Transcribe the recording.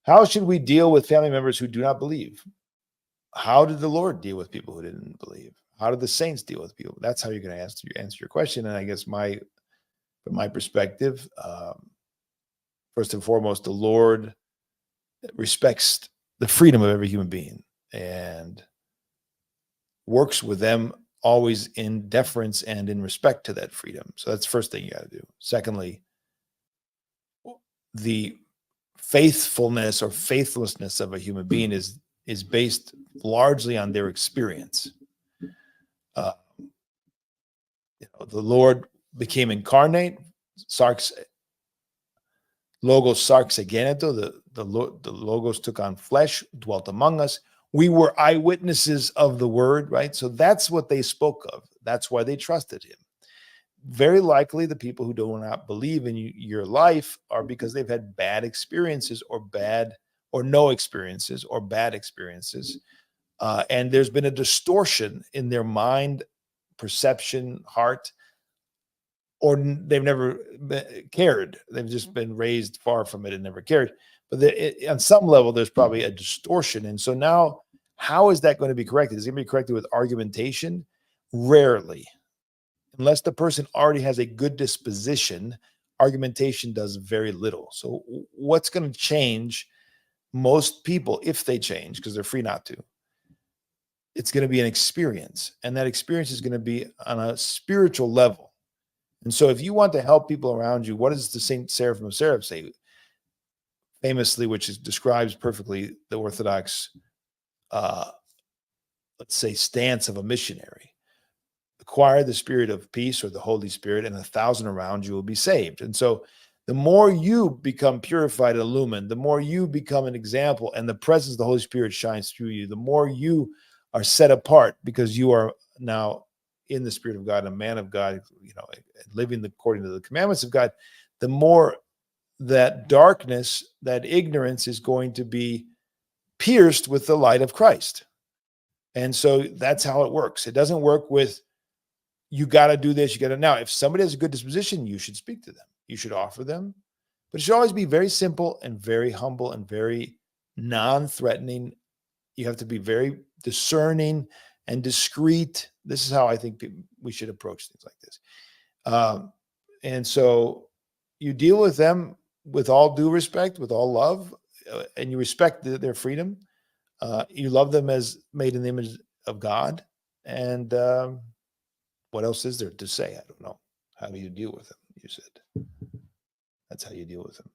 How should we deal with family members who do not believe? How did the Lord deal with people who didn't believe? How did the saints deal with people? That's how you're going to answer your question. And I guess from my perspective, first and foremost, the Lord respects the freedom of every human being and works with them always in deference and in respect to that freedom. So that's the first thing you got to do. Secondly, the faithfulness or faithlessness of a human being is based largely on their experience. The Lord became incarnate. Logos sarx ageneto, the Logos took on flesh, dwelt among us. We were eyewitnesses of the word, right? So that's what they spoke of. That's why they trusted him. Very likely the people who do not believe in your life are because they've had bad experiences or no experiences or bad experiences. And there's been a distortion in their mind, perception, heart, or they've never cared. They've just been raised far from it and never cared. But on some level, there's probably a distortion. And so now, how is that going to be corrected? Is it going to be corrected with argumentation? Rarely. Unless the person already has a good disposition, argumentation does very little. So what's going to change most people, if they change, because they're free not to? It's going to be an experience. And that experience is going to be on a spiritual level. And so if you want to help people around you, what does the Saint Seraphim of Seraph say? Famously, which describes perfectly the Orthodox, let's say, stance of a missionary. Acquire the spirit of peace or the Holy Spirit, and 1,000 around you will be saved. And so the more you become purified and illumined, the more you become an example, and the presence of the Holy Spirit shines through you, the more you are set apart because you are now in the Spirit of God, a man of God, living according to the commandments of God, the more that darkness, that ignorance is going to be pierced with the light of Christ. And so that's how it works. It doesn't work with, you got to do this, you got to. Now, if somebody has a good disposition, you should speak to them. You should offer them. But it should always be very simple and very humble and very non-threatening. You have to be very discerning and discreet. This is how I think we should approach things like this. And so you deal with them with all due respect, with all love, and you respect their freedom. You love them as made in the image of God. And what else is there to say? I don't know. How do you deal with them? You said. That's how you deal with them.